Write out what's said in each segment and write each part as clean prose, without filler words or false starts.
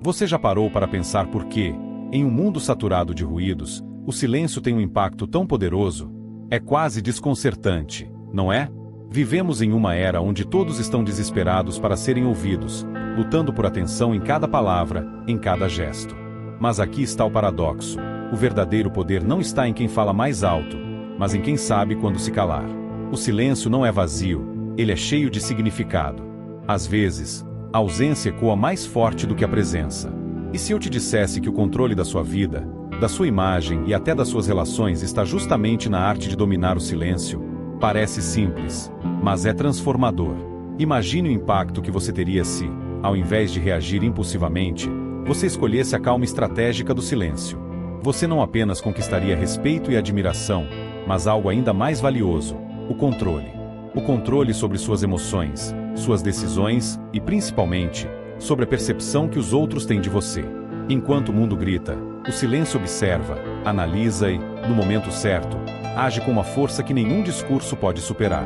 Você já parou para pensar por que, em um mundo saturado de ruídos, o silêncio tem um impacto tão poderoso? É quase desconcertante, não é? Vivemos em uma era onde todos estão desesperados para serem ouvidos, lutando por atenção em cada palavra, em cada gesto. Mas aqui está o paradoxo. O verdadeiro poder não está em quem fala mais alto, mas em quem sabe quando se calar. O silêncio não é vazio, ele é cheio de significado. Às vezes, a ausência ecoa mais forte do que a presença. E se eu te dissesse que o controle da sua vida, da sua imagem e até das suas relações está justamente na arte de dominar o silêncio? Parece simples, mas é transformador. Imagine o impacto que você teria se, ao invés de reagir impulsivamente, você escolhesse a calma estratégica do silêncio. Você não apenas conquistaria respeito e admiração, mas algo ainda mais valioso: o controle. O controle sobre suas emoções, suas decisões e, principalmente, sobre a percepção que os outros têm de você. Enquanto o mundo grita, o silêncio observa, analisa e, no momento certo, age com uma força que nenhum discurso pode superar.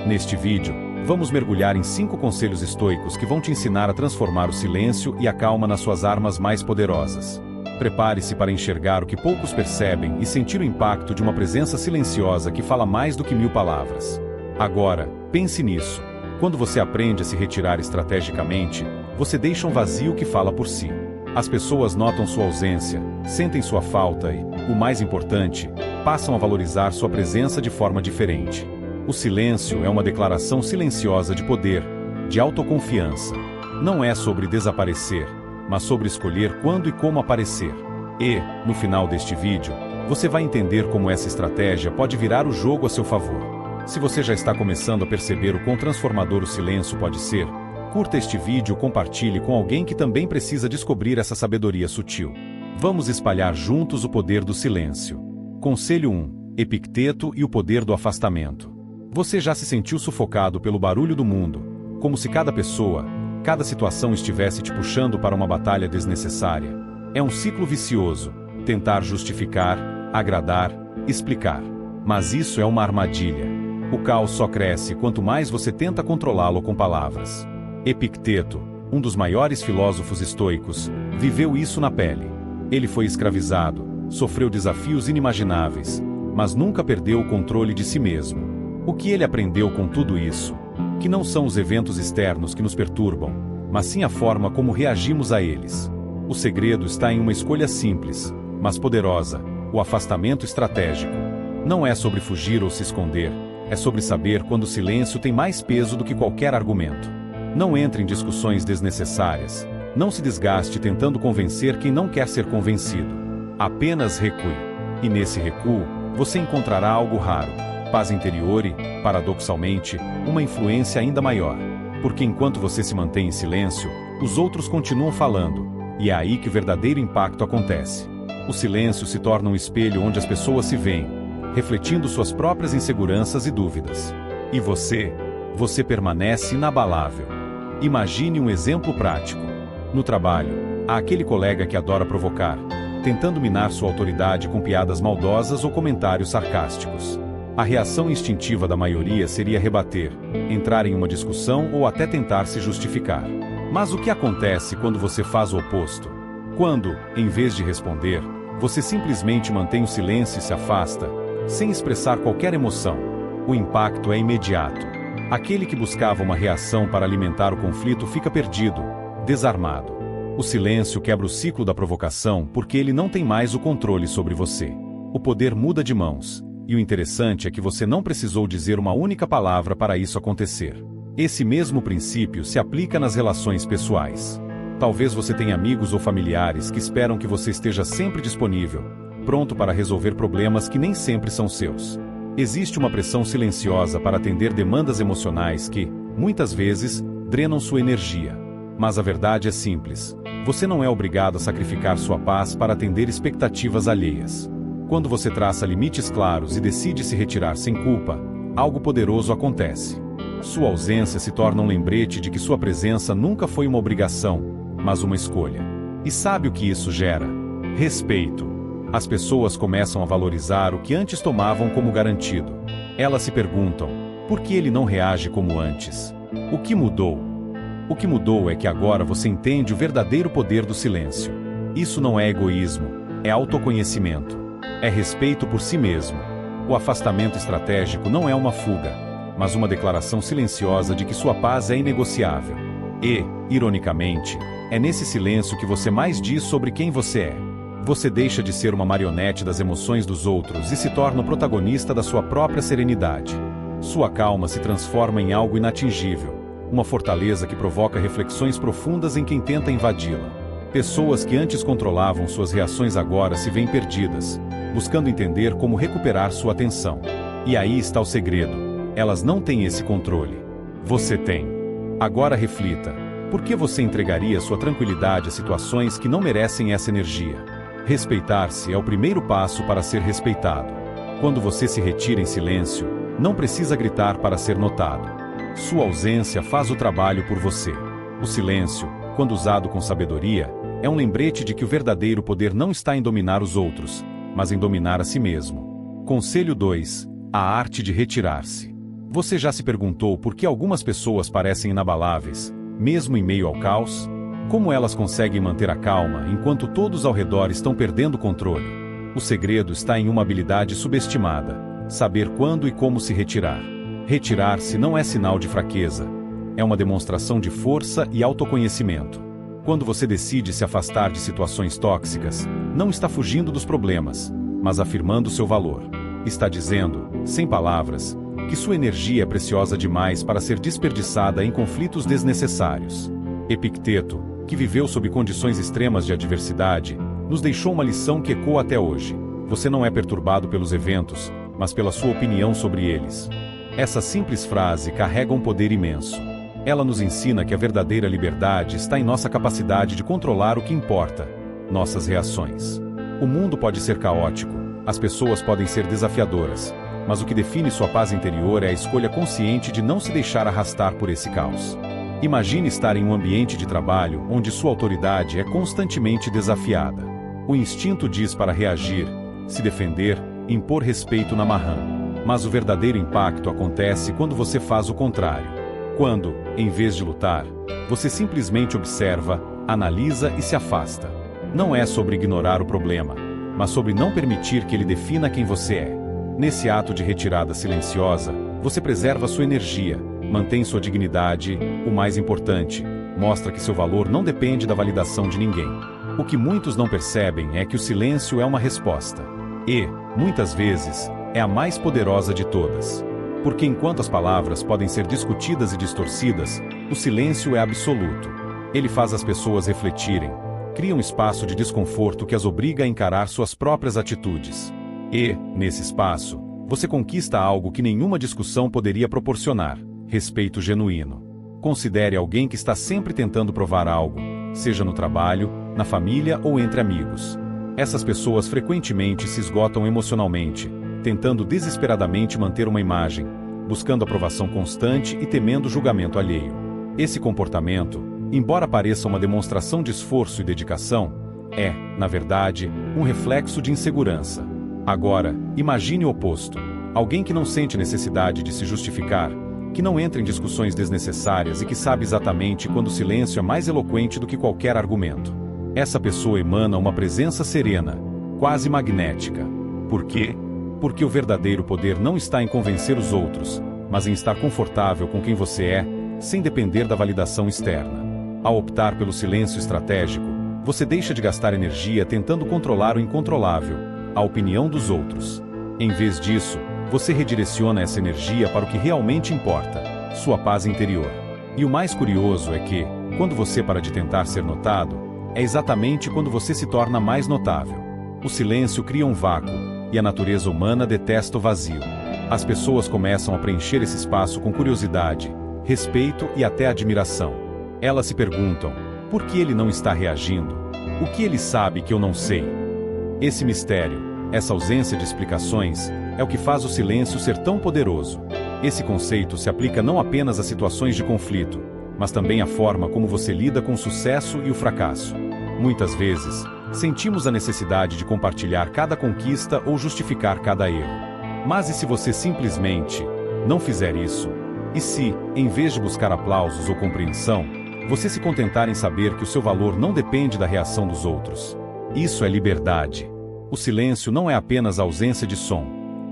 Neste vídeo, vamos mergulhar em 5 conselhos estoicos que vão te ensinar a transformar o silêncio e a calma nas suas armas mais poderosas. Prepare-se para enxergar o que poucos percebem e sentir o impacto de uma presença silenciosa que fala mais do que 1000 palavras. Agora, pense nisso. Quando você aprende a se retirar estrategicamente, você deixa um vazio que fala por si. As pessoas notam sua ausência, sentem sua falta e, o mais importante, passam a valorizar sua presença de forma diferente. O silêncio é uma declaração silenciosa de poder, de autoconfiança. Não é sobre desaparecer, mas sobre escolher quando e como aparecer. E, no final deste vídeo, você vai entender como essa estratégia pode virar o jogo a seu favor. Se você já está começando a perceber o quão transformador o silêncio pode ser, curta este vídeo e compartilhe com alguém que também precisa descobrir essa sabedoria sutil. Vamos espalhar juntos o poder do silêncio. Conselho 1. Epicteto e o poder do afastamento. Você já se sentiu sufocado pelo barulho do mundo, como se cada pessoa, cada situação estivesse te puxando para uma batalha desnecessária? É um ciclo vicioso, tentar justificar, agradar, explicar. Mas isso é uma armadilha. O caos só cresce quanto mais você tenta controlá-lo com palavras. Epicteto, um dos maiores filósofos estoicos, viveu isso na pele. Ele foi escravizado, sofreu desafios inimagináveis, mas nunca perdeu o controle de si mesmo. O que ele aprendeu com tudo isso? Que não são os eventos externos que nos perturbam, mas sim a forma como reagimos a eles. O segredo está em uma escolha simples, mas poderosa: o afastamento estratégico. Não é sobre fugir ou se esconder, é sobre saber quando o silêncio tem mais peso do que qualquer argumento. Não entre em discussões desnecessárias, não se desgaste tentando convencer quem não quer ser convencido. Apenas recue. E nesse recuo, você encontrará algo raro: paz interior e, paradoxalmente, uma influência ainda maior. Porque enquanto você se mantém em silêncio, os outros continuam falando, e é aí que o verdadeiro impacto acontece. O silêncio se torna um espelho onde as pessoas se veem, refletindo suas próprias inseguranças e dúvidas. E você permanece inabalável. Imagine um exemplo prático. No trabalho, há aquele colega que adora provocar, tentando minar sua autoridade com piadas maldosas ou comentários sarcásticos. A reação instintiva da maioria seria rebater, entrar em uma discussão ou até tentar se justificar. Mas o que acontece quando você faz o oposto? Quando, em vez de responder, você simplesmente mantém o silêncio e se afasta, sem expressar qualquer emoção, o impacto é imediato. Aquele que buscava uma reação para alimentar o conflito fica perdido, desarmado. O silêncio quebra o ciclo da provocação porque ele não tem mais o controle sobre você. O poder muda de mãos, e o interessante é que você não precisou dizer uma única palavra para isso acontecer. Esse mesmo princípio se aplica nas relações pessoais. Talvez você tenha amigos ou familiares que esperam que você esteja sempre disponível, pronto para resolver problemas que nem sempre são seus. Existe uma pressão silenciosa para atender demandas emocionais que, muitas vezes, drenam sua energia. Mas a verdade é simples: você não é obrigado a sacrificar sua paz para atender expectativas alheias. Quando você traça limites claros e decide se retirar sem culpa, algo poderoso acontece. Sua ausência se torna um lembrete de que sua presença nunca foi uma obrigação, mas uma escolha. E sabe o que isso gera? Respeito. As pessoas começam a valorizar o que antes tomavam como garantido. Elas se perguntam: por que ele não reage como antes? O que mudou? O que mudou é que agora você entende o verdadeiro poder do silêncio. Isso não é egoísmo, é autoconhecimento. É respeito por si mesmo. O afastamento estratégico não é uma fuga, mas uma declaração silenciosa de que sua paz é inegociável. E, ironicamente, é nesse silêncio que você mais diz sobre quem você é. Você deixa de ser uma marionete das emoções dos outros e se torna o protagonista da sua própria serenidade. Sua calma se transforma em algo inatingível, uma fortaleza que provoca reflexões profundas em quem tenta invadi-la. Pessoas que antes controlavam suas reações agora se veem perdidas, buscando entender como recuperar sua atenção. E aí está o segredo. Elas não têm esse controle. Você tem. Agora reflita. Por que você entregaria sua tranquilidade a situações que não merecem essa energia? Respeitar-se é o primeiro passo para ser respeitado. Quando você se retira em silêncio, não precisa gritar para ser notado. Sua ausência faz o trabalho por você. O silêncio, quando usado com sabedoria, é um lembrete de que o verdadeiro poder não está em dominar os outros, mas em dominar a si mesmo. Conselho 2. A arte de retirar-se. Você já se perguntou por que algumas pessoas parecem inabaláveis, mesmo em meio ao caos? Como elas conseguem manter a calma enquanto todos ao redor estão perdendo o controle? O segredo está em uma habilidade subestimada: saber quando e como se retirar. Retirar-se não é sinal de fraqueza. É uma demonstração de força e autoconhecimento. Quando você decide se afastar de situações tóxicas, não está fugindo dos problemas, mas afirmando seu valor. Está dizendo, sem palavras, que sua energia é preciosa demais para ser desperdiçada em conflitos desnecessários. Epicteto, que viveu sob condições extremas de adversidade, nos deixou uma lição que ecoa até hoje. Você não é perturbado pelos eventos, mas pela sua opinião sobre eles. Essa simples frase carrega um poder imenso. Ela nos ensina que a verdadeira liberdade está em nossa capacidade de controlar o que importa, nossas reações. O mundo pode ser caótico, as pessoas podem ser desafiadoras, mas o que define sua paz interior é a escolha consciente de não se deixar arrastar por esse caos. Imagine estar em um ambiente de trabalho onde sua autoridade é constantemente desafiada. O instinto diz para reagir, se defender, impor respeito na marrã. Mas o verdadeiro impacto acontece quando você faz o contrário. Quando, em vez de lutar, você simplesmente observa, analisa e se afasta. Não é sobre ignorar o problema, mas sobre não permitir que ele defina quem você é. Nesse ato de retirada silenciosa, você preserva sua energia, mantém sua dignidade, o mais importante, mostra que seu valor não depende da validação de ninguém. O que muitos não percebem é que o silêncio é uma resposta. E, muitas vezes, é a mais poderosa de todas. Porque enquanto as palavras podem ser discutidas e distorcidas, o silêncio é absoluto. Ele faz as pessoas refletirem, cria um espaço de desconforto que as obriga a encarar suas próprias atitudes. E, nesse espaço, você conquista algo que nenhuma discussão poderia proporcionar: respeito genuíno. Considere alguém que está sempre tentando provar algo, seja no trabalho, na família ou entre amigos. Essas pessoas frequentemente se esgotam emocionalmente, tentando desesperadamente manter uma imagem, buscando aprovação constante e temendo julgamento alheio. Esse comportamento, embora pareça uma demonstração de esforço e dedicação, é, na verdade, um reflexo de insegurança. Agora, imagine o oposto: alguém que não sente necessidade de se justificar, que não entra em discussões desnecessárias e que sabe exatamente quando o silêncio é mais eloquente do que qualquer argumento. Essa pessoa emana uma presença serena, quase magnética. Por quê? Porque o verdadeiro poder não está em convencer os outros, mas em estar confortável com quem você é, sem depender da validação externa. Ao optar pelo silêncio estratégico, você deixa de gastar energia tentando controlar o incontrolável, a opinião dos outros. Em vez disso, você redireciona essa energia para o que realmente importa, sua paz interior. E o mais curioso é que, quando você para de tentar ser notado, é exatamente quando você se torna mais notável. O silêncio cria um vácuo, e a natureza humana detesta o vazio. As pessoas começam a preencher esse espaço com curiosidade, respeito e até admiração. Elas se perguntam: por que ele não está reagindo? O que ele sabe que eu não sei? Esse mistério, essa ausência de explicações, é o que faz o silêncio ser tão poderoso. Esse conceito se aplica não apenas a situações de conflito, mas também à forma como você lida com o sucesso e o fracasso. Muitas vezes, sentimos a necessidade de compartilhar cada conquista ou justificar cada erro. Mas e se você simplesmente não fizer isso? E se, em vez de buscar aplausos ou compreensão, Você se contentar em saber que o seu valor não depende da reação dos outros. Isso é liberdade. O silêncio não é apenas a ausência de som.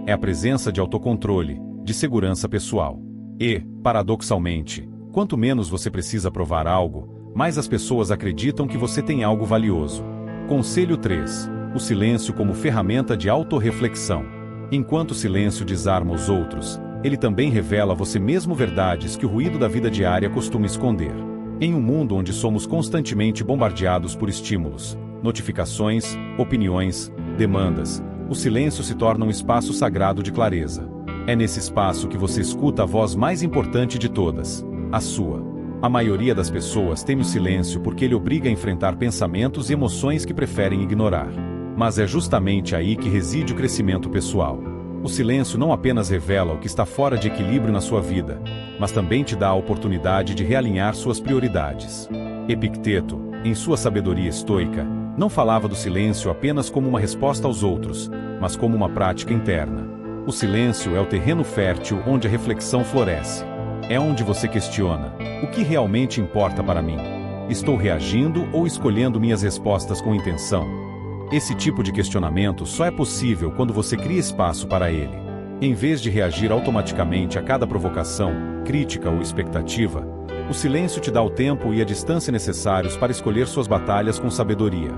É a presença de autocontrole, de segurança pessoal. E, paradoxalmente, quanto menos você precisa provar algo, mais as pessoas acreditam que você tem algo valioso. Conselho 3. O silêncio como ferramenta de autorreflexão. Enquanto o silêncio desarma os outros, ele também revela a você mesmo verdades que o ruído da vida diária costuma esconder. Em um mundo onde somos constantemente bombardeados por estímulos, notificações, opiniões, demandas, o silêncio se torna um espaço sagrado de clareza. É nesse espaço que você escuta a voz mais importante de todas, a sua. A maioria das pessoas teme o silêncio porque ele obriga a enfrentar pensamentos e emoções que preferem ignorar. Mas é justamente aí que reside o crescimento pessoal. O silêncio não apenas revela o que está fora de equilíbrio na sua vida, mas também te dá a oportunidade de realinhar suas prioridades. Epicteto, em sua sabedoria estoica, não falava do silêncio apenas como uma resposta aos outros, mas como uma prática interna. O silêncio é o terreno fértil onde a reflexão floresce. É onde você questiona: o que realmente importa para mim? Estou reagindo ou escolhendo minhas respostas com intenção? Esse tipo de questionamento só é possível quando você cria espaço para ele. Em vez de reagir automaticamente a cada provocação, crítica ou expectativa, o silêncio te dá o tempo e a distância necessários para escolher suas batalhas com sabedoria.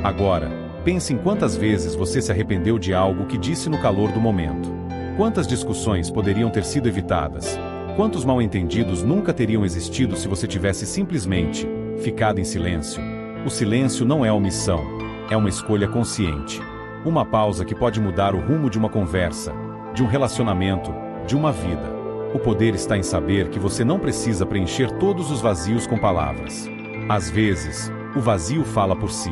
Agora, pense em quantas vezes você se arrependeu de algo que disse no calor do momento. Quantas discussões poderiam ter sido evitadas? Quantos mal-entendidos nunca teriam existido se você tivesse simplesmente ficado em silêncio? O silêncio não é omissão, é uma escolha consciente. Uma pausa que pode mudar o rumo de uma conversa, de um relacionamento, de uma vida. O poder está em saber que você não precisa preencher todos os vazios com palavras. Às vezes, o vazio fala por si.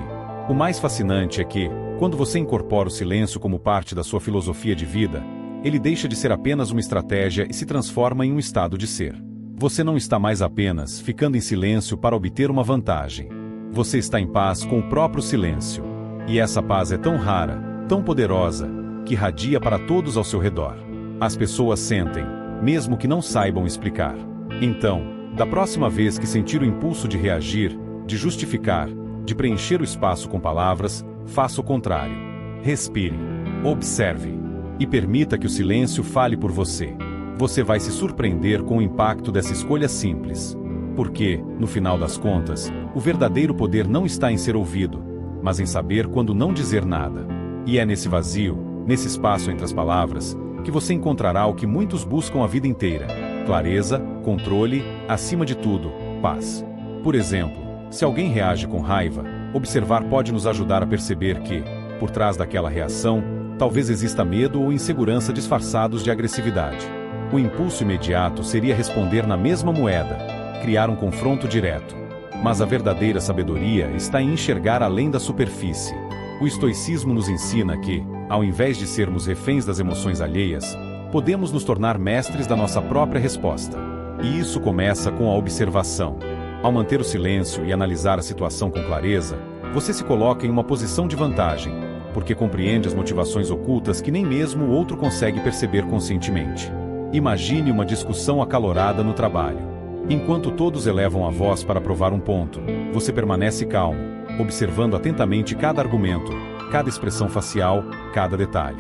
O mais fascinante é que, quando você incorpora o silêncio como parte da sua filosofia de vida, ele deixa de ser apenas uma estratégia e se transforma em um estado de ser. Você não está mais apenas ficando em silêncio para obter uma vantagem. Você está em paz com o próprio silêncio. E essa paz é tão rara, tão poderosa, que irradia para todos ao seu redor. As pessoas sentem, mesmo que não saibam explicar. Então, da próxima vez que sentir o impulso de reagir, de justificar, de preencher o espaço com palavras, faça o contrário. Respire, observe e permita que o silêncio fale por você. Você vai se surpreender com o impacto dessa escolha simples. Porque, no final das contas, o verdadeiro poder não está em ser ouvido, mas em saber quando não dizer nada. E é nesse vazio, nesse espaço entre as palavras, que você encontrará o que muitos buscam a vida inteira: clareza, controle, acima de tudo, paz. Por exemplo, se alguém reage com raiva, observar pode nos ajudar a perceber que, por trás daquela reação, talvez exista medo ou insegurança disfarçados de agressividade. O impulso imediato seria responder na mesma moeda, criar um confronto direto. Mas a verdadeira sabedoria está em enxergar além da superfície. O estoicismo nos ensina que, ao invés de sermos reféns das emoções alheias, podemos nos tornar mestres da nossa própria resposta. E isso começa com a observação. Ao manter o silêncio e analisar a situação com clareza, você se coloca em uma posição de vantagem, porque compreende as motivações ocultas que nem mesmo o outro consegue perceber conscientemente. Imagine uma discussão acalorada no trabalho. Enquanto todos elevam a voz para provar um ponto, você permanece calmo, observando atentamente cada argumento, cada expressão facial, cada detalhe.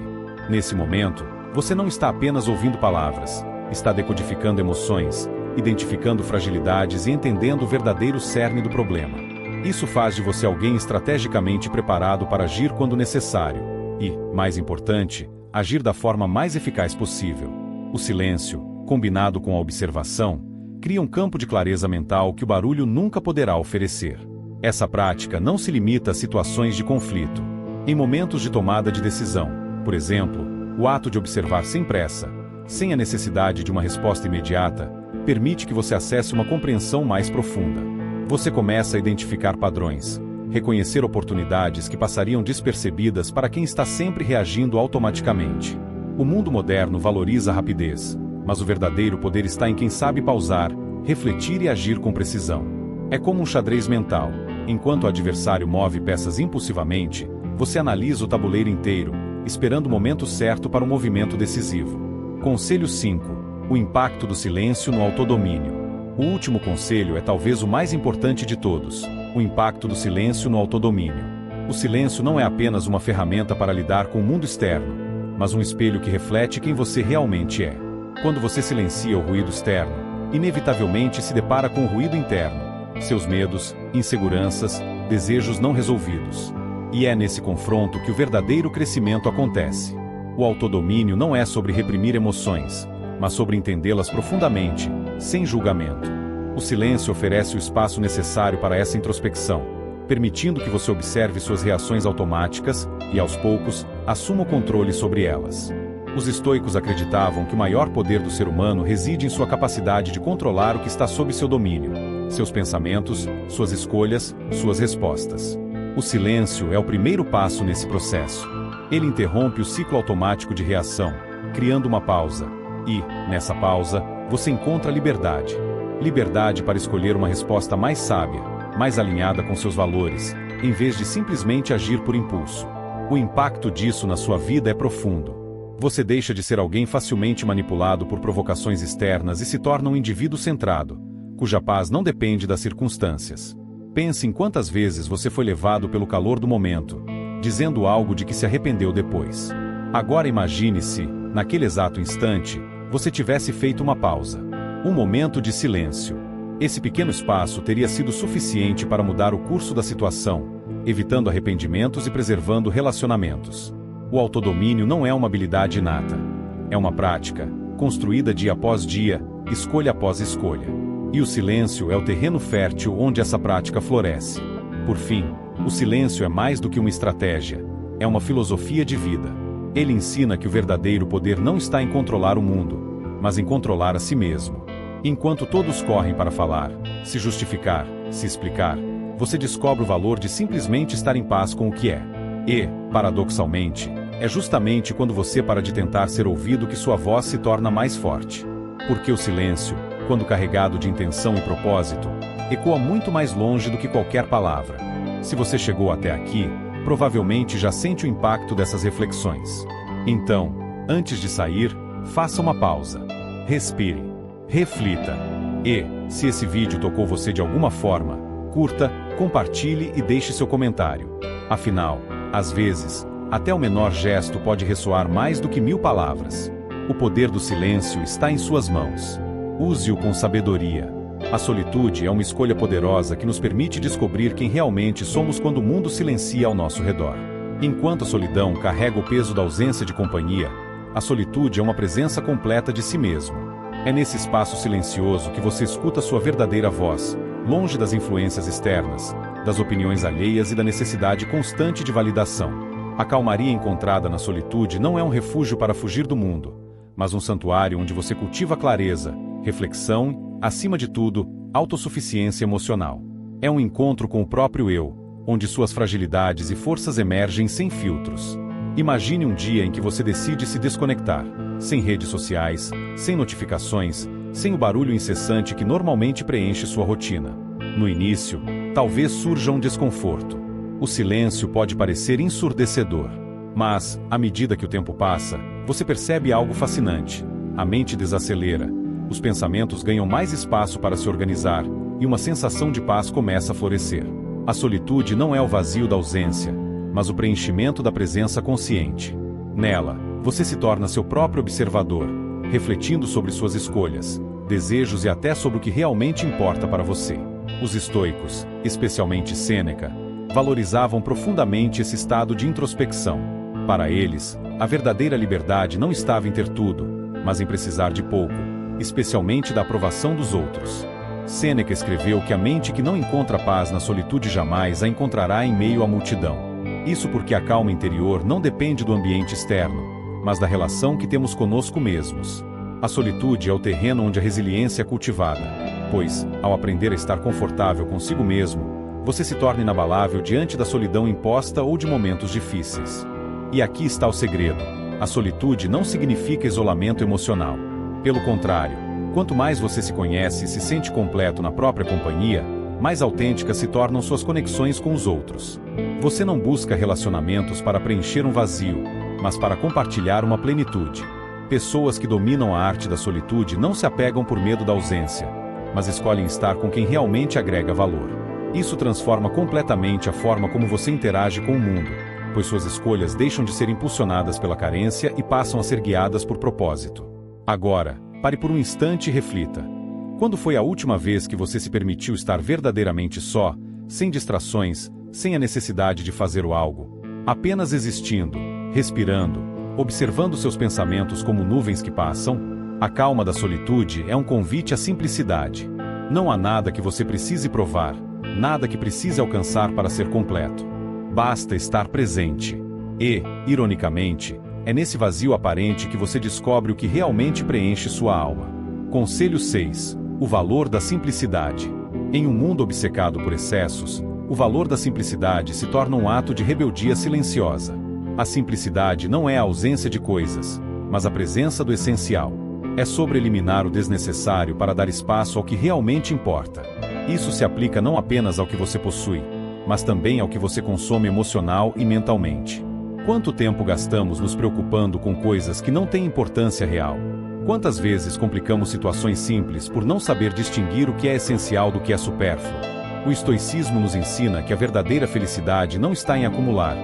Nesse momento, você não está apenas ouvindo palavras, está decodificando emoções, identificando fragilidades e entendendo o verdadeiro cerne do problema. Isso faz de você alguém estrategicamente preparado para agir quando necessário e, mais importante, agir da forma mais eficaz possível. O silêncio, combinado com a observação, cria um campo de clareza mental que o barulho nunca poderá oferecer. Essa prática não se limita a situações de conflito. Em momentos de tomada de decisão, por exemplo, o ato de observar sem pressa, sem a necessidade de uma resposta imediata, permite que você acesse uma compreensão mais profunda. Você começa a identificar padrões, reconhecer oportunidades que passariam despercebidas para quem está sempre reagindo automaticamente. O mundo moderno valoriza a rapidez, mas o verdadeiro poder está em quem sabe pausar, refletir e agir com precisão. É como um xadrez mental. Enquanto o adversário move peças impulsivamente, você analisa o tabuleiro inteiro, esperando o momento certo para o movimento decisivo. Conselho 5. O impacto do silêncio no autodomínio. O último conselho é talvez o mais importante de todos: o impacto do silêncio no autodomínio. O silêncio não é apenas uma ferramenta para lidar com o mundo externo, mas um espelho que reflete quem você realmente é. Quando você silencia o ruído externo, inevitavelmente se depara com o ruído interno, seus medos, inseguranças, desejos não resolvidos. E é nesse confronto que o verdadeiro crescimento acontece. O autodomínio não é sobre reprimir emoções, mas sobre entendê-las profundamente, sem julgamento. O silêncio oferece o espaço necessário para essa introspecção, permitindo que você observe suas reações automáticas e, aos poucos, assuma o controle sobre elas. Os estoicos acreditavam que o maior poder do ser humano reside em sua capacidade de controlar o que está sob seu domínio, seus pensamentos, suas escolhas, suas respostas. O silêncio é o primeiro passo nesse processo. Ele interrompe o ciclo automático de reação, criando uma pausa. E, nessa pausa, você encontra liberdade. Liberdade para escolher uma resposta mais sábia, mais alinhada com seus valores, em vez de simplesmente agir por impulso. O impacto disso na sua vida é profundo. Você deixa de ser alguém facilmente manipulado por provocações externas e se torna um indivíduo centrado, cuja paz não depende das circunstâncias. Pense em quantas vezes você foi levado pelo calor do momento, dizendo algo de que se arrependeu depois. Agora imagine-se, naquele exato instante, você tivesse feito uma pausa. Um momento de silêncio. Esse pequeno espaço teria sido suficiente para mudar o curso da situação, evitando arrependimentos e preservando relacionamentos. O autodomínio não é uma habilidade inata. É uma prática, construída dia após dia, escolha após escolha. E o silêncio é o terreno fértil onde essa prática floresce. Por fim, o silêncio é mais do que uma estratégia. É uma filosofia de vida. Ele ensina que o verdadeiro poder não está em controlar o mundo, mas em controlar a si mesmo. Enquanto todos correm para falar, se justificar, se explicar, você descobre o valor de simplesmente estar em paz com o que é. E, paradoxalmente, é justamente quando você para de tentar ser ouvido que sua voz se torna mais forte. Porque o silêncio, quando carregado de intenção e propósito, ecoa muito mais longe do que qualquer palavra. Se você chegou até aqui, provavelmente já sente o impacto dessas reflexões. Então, antes de sair, faça uma pausa. Respire. Reflita. E, se esse vídeo tocou você de alguma forma, curta, compartilhe e deixe seu comentário. Afinal, às vezes, até o menor gesto pode ressoar mais do que 1000 palavras. O poder do silêncio está em suas mãos. Use-o com sabedoria. A solitude é uma escolha poderosa que nos permite descobrir quem realmente somos quando o mundo silencia ao nosso redor. Enquanto a solidão carrega o peso da ausência de companhia, a solitude é uma presença completa de si mesmo. É nesse espaço silencioso que você escuta sua verdadeira voz, longe das influências externas, das opiniões alheias e da necessidade constante de validação. A calmaria encontrada na solitude não é um refúgio para fugir do mundo, mas um santuário onde você cultiva clareza, reflexão, acima de tudo, autossuficiência emocional. É um encontro com o próprio eu, onde suas fragilidades e forças emergem sem filtros. Imagine um dia em que você decide se desconectar, sem redes sociais, sem notificações, sem o barulho incessante que normalmente preenche sua rotina. No início, talvez surja um desconforto. O silêncio pode parecer ensurdecedor. Mas, à medida que o tempo passa, você percebe algo fascinante. A mente desacelera, os pensamentos ganham mais espaço para se organizar, e uma sensação de paz começa a florescer. A solitude não é o vazio da ausência, mas o preenchimento da presença consciente. Nela, você se torna seu próprio observador, refletindo sobre suas escolhas, desejos e até sobre o que realmente importa para você. Os estoicos, especialmente Sêneca, valorizavam profundamente esse estado de introspecção. Para eles, a verdadeira liberdade não estava em ter tudo, mas em precisar de pouco, especialmente da aprovação dos outros. Sêneca escreveu que a mente que não encontra paz na solitude jamais a encontrará em meio à multidão. Isso porque a calma interior não depende do ambiente externo, mas da relação que temos conosco mesmos. A solitude é o terreno onde a resiliência é cultivada, pois, ao aprender a estar confortável consigo mesmo, você se torna inabalável diante da solidão imposta ou de momentos difíceis. E aqui está o segredo: a solitude não significa isolamento emocional. Pelo contrário, quanto mais você se conhece e se sente completo na própria companhia, mais autênticas se tornam suas conexões com os outros. Você não busca relacionamentos para preencher um vazio, mas para compartilhar uma plenitude. Pessoas que dominam a arte da solitude não se apegam por medo da ausência, mas escolhem estar com quem realmente agrega valor. Isso transforma completamente a forma como você interage com o mundo, pois suas escolhas deixam de ser impulsionadas pela carência e passam a ser guiadas por propósito. Agora, pare por um instante e reflita. Quando foi a última vez que você se permitiu estar verdadeiramente só, sem distrações, sem a necessidade de fazer algo? Apenas existindo, respirando, observando seus pensamentos como nuvens que passam? A calma da solitude é um convite à simplicidade. Não há nada que você precise provar, nada que precise alcançar para ser completo. Basta estar presente. E, ironicamente, é nesse vazio aparente que você descobre o que realmente preenche sua alma. Conselho 6. O valor da simplicidade. Em um mundo obcecado por excessos, o valor da simplicidade se torna um ato de rebeldia silenciosa. A simplicidade não é a ausência de coisas, mas a presença do essencial. É sobre eliminar o desnecessário para dar espaço ao que realmente importa. Isso se aplica não apenas ao que você possui, mas também ao que você consome emocional e mentalmente. Quanto tempo gastamos nos preocupando com coisas que não têm importância real? Quantas vezes complicamos situações simples por não saber distinguir o que é essencial do que é supérfluo? O estoicismo nos ensina que a verdadeira felicidade não está em acumular,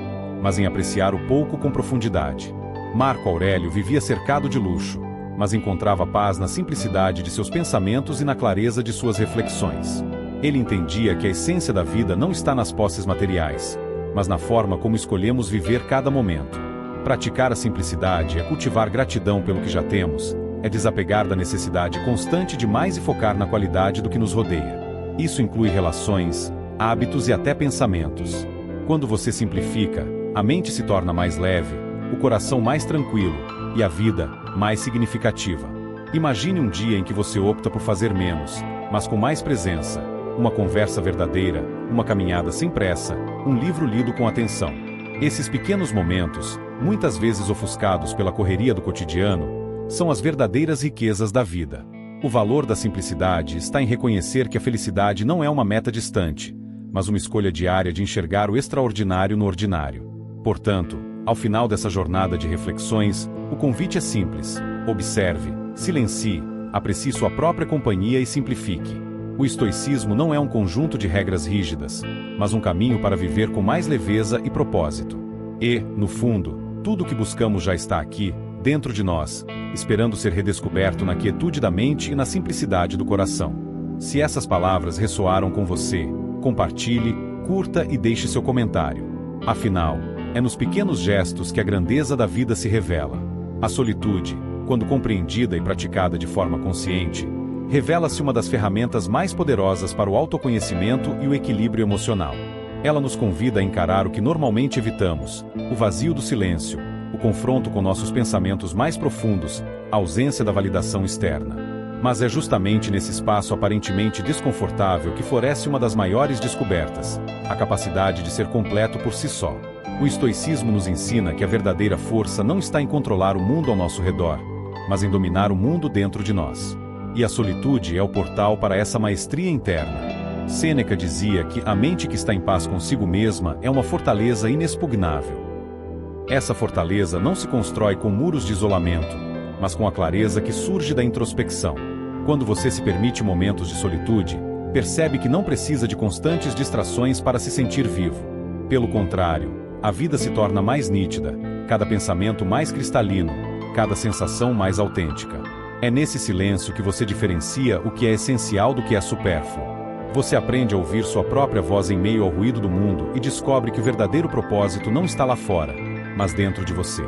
mas em apreciar o pouco com profundidade. Marco Aurélio vivia cercado de luxo, mas encontrava paz na simplicidade de seus pensamentos e na clareza de suas reflexões. Ele entendia que a essência da vida não está nas posses materiais, mas na forma como escolhemos viver cada momento. Praticar a simplicidade é cultivar gratidão pelo que já temos, é desapegar da necessidade constante de mais e focar na qualidade do que nos rodeia. Isso inclui relações, hábitos e até pensamentos. Quando você simplifica, a mente se torna mais leve, o coração mais tranquilo e a vida mais significativa. Imagine um dia em que você opta por fazer menos, mas com mais presença, uma conversa verdadeira, uma caminhada sem pressa, um livro lido com atenção. Esses pequenos momentos, muitas vezes ofuscados pela correria do cotidiano, são as verdadeiras riquezas da vida. O valor da simplicidade está em reconhecer que a felicidade não é uma meta distante, mas uma escolha diária de enxergar o extraordinário no ordinário. Portanto, ao final dessa jornada de reflexões, o convite é simples: observe, silencie, aprecie sua própria companhia e simplifique. O estoicismo não é um conjunto de regras rígidas, mas um caminho para viver com mais leveza e propósito. E, no fundo, tudo o que buscamos já está aqui, dentro de nós, esperando ser redescoberto na quietude da mente e na simplicidade do coração. Se essas palavras ressoaram com você, compartilhe, curta e deixe seu comentário. Afinal, é nos pequenos gestos que a grandeza da vida se revela. A solitude, quando compreendida e praticada de forma consciente, revela-se uma das ferramentas mais poderosas para o autoconhecimento e o equilíbrio emocional. Ela nos convida a encarar o que normalmente evitamos: o vazio do silêncio, o confronto com nossos pensamentos mais profundos, a ausência da validação externa. Mas é justamente nesse espaço aparentemente desconfortável que floresce uma das maiores descobertas: a capacidade de ser completo por si só. O estoicismo nos ensina que a verdadeira força não está em controlar o mundo ao nosso redor, mas em dominar o mundo dentro de nós. E a solitude é o portal para essa maestria interna. Sêneca dizia que a mente que está em paz consigo mesma é uma fortaleza inexpugnável. Essa fortaleza não se constrói com muros de isolamento, mas com a clareza que surge da introspecção. Quando você se permite momentos de solitude, percebe que não precisa de constantes distrações para se sentir vivo. Pelo contrário, a vida se torna mais nítida, cada pensamento mais cristalino, cada sensação mais autêntica. É nesse silêncio que você diferencia o que é essencial do que é supérfluo. Você aprende a ouvir sua própria voz em meio ao ruído do mundo e descobre que o verdadeiro propósito não está lá fora, mas dentro de você.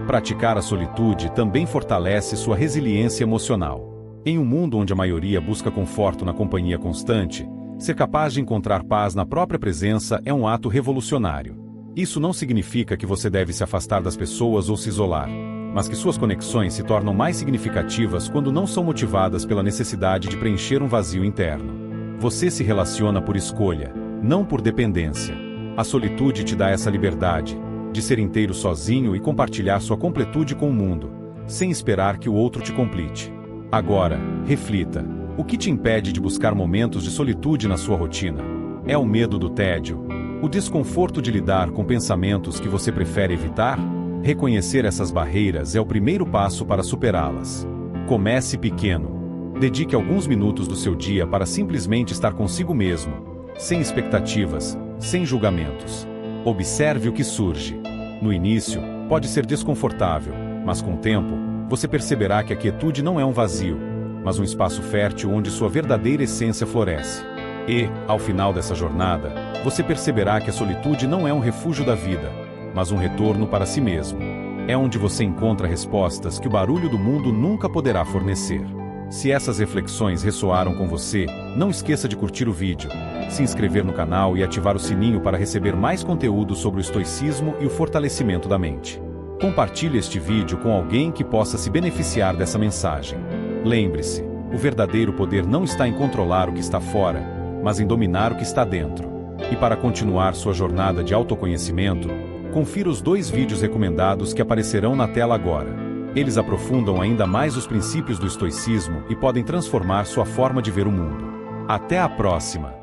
Praticar a solitude também fortalece sua resiliência emocional. Em um mundo onde a maioria busca conforto na companhia constante, ser capaz de encontrar paz na própria presença é um ato revolucionário. Isso não significa que você deve se afastar das pessoas ou se isolar, mas que suas conexões se tornam mais significativas quando não são motivadas pela necessidade de preencher um vazio interno. Você se relaciona por escolha, não por dependência. A solitude te dá essa liberdade, de ser inteiro sozinho e compartilhar sua completude com o mundo, sem esperar que o outro te complete. Agora, reflita: o que te impede de buscar momentos de solitude na sua rotina? É o medo do tédio? O desconforto de lidar com pensamentos que você prefere evitar? Reconhecer essas barreiras é o primeiro passo para superá-las. Comece pequeno. Dedique alguns minutos do seu dia para simplesmente estar consigo mesmo, sem expectativas, sem julgamentos. Observe o que surge. No início, pode ser desconfortável, mas com o tempo, você perceberá que a quietude não é um vazio, mas um espaço fértil onde sua verdadeira essência floresce. E, ao final dessa jornada, você perceberá que a solitude não é um refúgio da vida, mas um retorno para si mesmo. É onde você encontra respostas que o barulho do mundo nunca poderá fornecer. Se essas reflexões ressoaram com você, não esqueça de curtir o vídeo, se inscrever no canal e ativar o sininho para receber mais conteúdo sobre o estoicismo e o fortalecimento da mente. Compartilhe este vídeo com alguém que possa se beneficiar dessa mensagem. Lembre-se, o verdadeiro poder não está em controlar o que está fora, mas em dominar o que está dentro. E para continuar sua jornada de autoconhecimento, confira os 2 vídeos recomendados que aparecerão na tela agora. Eles aprofundam ainda mais os princípios do estoicismo e podem transformar sua forma de ver o mundo. Até a próxima!